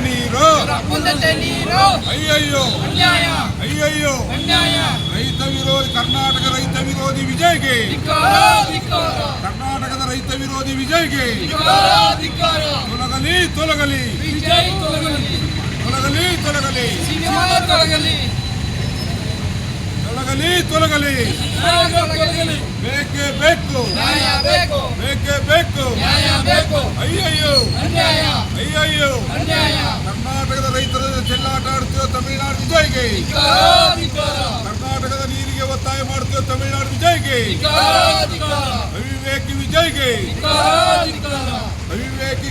ನೀರು ಅಯ್ಯಯ್ಯೋ ಅಯ್ಯಯ್ಯೋ ರೈತ ವಿರೋಧಿ ಕರ್ನಾಟಕ ರೈತ ವಿರೋಧಿ ವಿಜಯ್ಗೆ ಕರ್ನಾಟಕದ ರೈತ ವಿರೋಧಿ ವಿಜಯ್ಗೆ ತೊಲಗಲಿ ತೊಲಗಲಿ ತೊಲಗಲಿ ತೊಲಗಲಿ ತೊಲಗಲಿ ತೊಲಗಲಿ ಬೇಕೇ ಬೇಕು ಬೇಕೇ ಬೇಕು ಅಯ್ಯಯ್ಯೋ ಅಯ್ಯಯ್ಯೋ ಕರ್ನಾಟಕದ ರೈತರ ಚೆಲ್ಲಾಟ ಆಡ್ತೀವೋ ತಮಿಳುನಾಡು ವಿಜಯ್ಗೆ ಕರ್ನಾಟಕದ ನೀರಿಗೆ ಒತ್ತಾಯ ಮಾಡ್ತೀವೋ ತಮಿಳುನಾಡು ವಿಜಯ್ಗೆ ಅವಿವೇಕಿ ವಿಜಯ್ಗೆ ಅವಿವೇಕಿ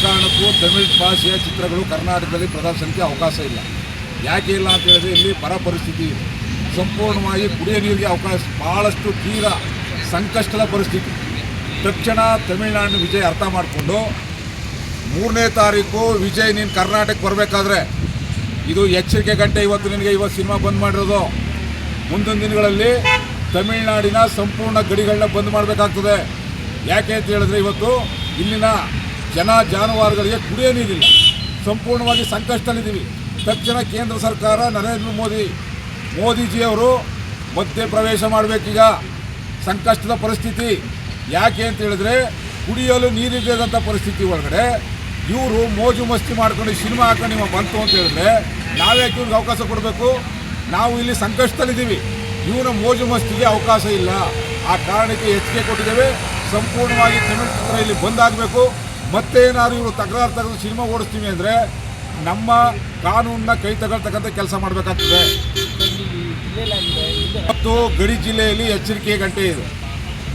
ಕಾರಣಕ್ಕೂ ತಮಿಳು ಭಾಷೆಯ ಚಿತ್ರಗಳು ಕರ್ನಾಟಕದಲ್ಲಿ ಪ್ರದರ್ಶನಕ್ಕೆ ಅವಕಾಶ ಇಲ್ಲ. ಯಾಕೆ ಇಲ್ಲ ಅಂತ ಹೇಳಿದ್ರೆ ಇಲ್ಲಿ ಬರ ಪರಿಸ್ಥಿತಿ ಇದೆ. ಸಂಪೂರ್ಣವಾಗಿ ಕುಡಿಯೋ ನೀರಿಗೆ ಅವಕಾಶ ಭಾಳಷ್ಟು ತೀರ ಸಂಕಷ್ಟದ ಪರಿಸ್ಥಿತಿ. ತಕ್ಷಣ ತಮಿಳುನಾಡಿನ ವಿಜಯ್ ಅರ್ಥ ಮಾಡಿಕೊಂಡು 3ನೇ ತಾರೀಕು ವಿಜಯ್ ನೀನು ಕರ್ನಾಟಕಕ್ಕೆ ಬರಬೇಕಾದ್ರೆ ಇದು ಎಚ್ಚರಿಕೆ ಗಂಟೆ. ಇವತ್ತು ಸಿನಿಮಾ ಬಂದ್ ಮಾಡಿರೋದು. ಮುಂದಿನ ದಿನಗಳಲ್ಲಿ ತಮಿಳುನಾಡಿನ ಸಂಪೂರ್ಣ ಗಡಿಗಳನ್ನ ಬಂದ್ ಮಾಡಬೇಕಾಗ್ತದೆ. ಯಾಕೆ ಅಂತ ಹೇಳಿದ್ರೆ ಇವತ್ತು ಇಲ್ಲಿನ ಜಾನುವಾರುಗಳಿಗೆ ಕುಡಿಯೋ ನೀರಿಲ್ಲ, ಸಂಪೂರ್ಣವಾಗಿ ಸಂಕಷ್ಟದಲ್ಲಿದ್ದೀವಿ. ತಕ್ಷಣ ಕೇಂದ್ರ ಸರ್ಕಾರ ನರೇಂದ್ರ ಮೋದಿಜಿಯವರು ಮಧ್ಯೆ ಪ್ರವೇಶ ಮಾಡಬೇಕೀಗ. ಸಂಕಷ್ಟದ ಪರಿಸ್ಥಿತಿ. ಯಾಕೆ ಅಂತ ಹೇಳಿದ್ರೆ ಕುಡಿಯಲು ನೀರಿಲ್ಲದಂಥ ಪರಿಸ್ಥಿತಿ ಒಳಗಡೆ ಇವರು ಮೋಜು ಮಸ್ತಿ ಮಾಡ್ಕೊಂಡು ಸಿನಿಮಾ ಹಾಕೊಂಡು ನೀವು ಬಂತು ಅಂತ ಹೇಳಿದ್ರೆ ನಾವ್ಯಾಕೆ ಇವ್ರಿಗೆ ಅವಕಾಶ ಕೊಡಬೇಕು? ನಾವು ಇಲ್ಲಿ ಸಂಕಷ್ಟದಲ್ಲಿದ್ದೀವಿ. ಇವರ ಮೋಜು ಮಸ್ತಿಗೆ ಅವಕಾಶ ಇಲ್ಲ. ಆ ಕಾರಣಕ್ಕೆ ಎಚ್ಚರಿಕೆ ಕೊಟ್ಟಿದ್ದೇವೆ. ಸಂಪೂರ್ಣವಾಗಿ ತಮಿಳು ಚಿತ್ರ ಇಲ್ಲಿ ಬಂದಾಗಬೇಕು. ಮತ್ತೆ ಏನಾದ್ರು ಇವರು ತಕರಾರು ತೆಗೆದು ಸಿನಿಮಾ ಓಡಿಸ್ತೀವಿ ಅಂದರೆ ನಮ್ಮ ಕಾನೂನನ್ನ ಕೈ ತಗೊಳ್ತಕ್ಕಂಥ ಕೆಲಸ ಮಾಡಬೇಕಾಗ್ತದೆ. ಮತ್ತು ಗಡಿ ಜಿಲ್ಲೆಯಲ್ಲಿ ಎಚ್ಚರಿಕೆ ಗಂಟೆ ಇದೆ.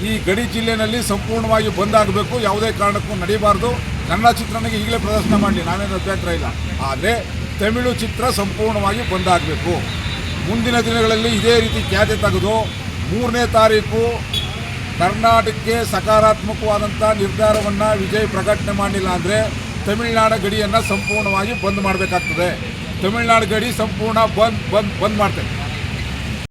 ಈ ಗಡಿ ಜಿಲ್ಲೆಯಲ್ಲಿ ಸಂಪೂರ್ಣವಾಗಿ ಬಂದಾಗಬೇಕು. ಯಾವುದೇ ಕಾರಣಕ್ಕೂ ನಡೆಯಬಾರ್ದು. ಕನ್ನಡ ಚಿತ್ರನಿಗೆ ಈಗಲೇ ಪ್ರದರ್ಶನ ಮಾಡಲಿ, ನಾವೇನು ಅಭ್ಯಂತರ ಇಲ್ಲ. ಆದರೆ ತಮಿಳು ಚಿತ್ರ ಸಂಪೂರ್ಣವಾಗಿ ಬಂದಾಗಬೇಕು. ಮುಂದಿನ ದಿನಗಳಲ್ಲಿ ಇದೇ ರೀತಿ ಖ್ಯಾತೆ ತೆಗೆದು 3ನೇ ತಾರೀಕು ಕರ್ನಾಟಕಕ್ಕೆ ಸಕಾರಾತ್ಮಕವಾದಂಥ ನಿರ್ಧಾರವನ್ನು ವಿಜಯ್ ಪ್ರಕಟಣೆ ಮಾಡಲಿಲ್ಲ ಅಂದರೆ ತಮಿಳುನಾಡು ಗಡಿಯನ್ನು ಸಂಪೂರ್ಣವಾಗಿ ಬಂದ್ ಮಾಡಬೇಕಾಗ್ತದೆ. ತಮಿಳುನಾಡು ಗಡಿ ಸಂಪೂರ್ಣ ಬಂದ್ ಮಾಡ್ತೇವೆ.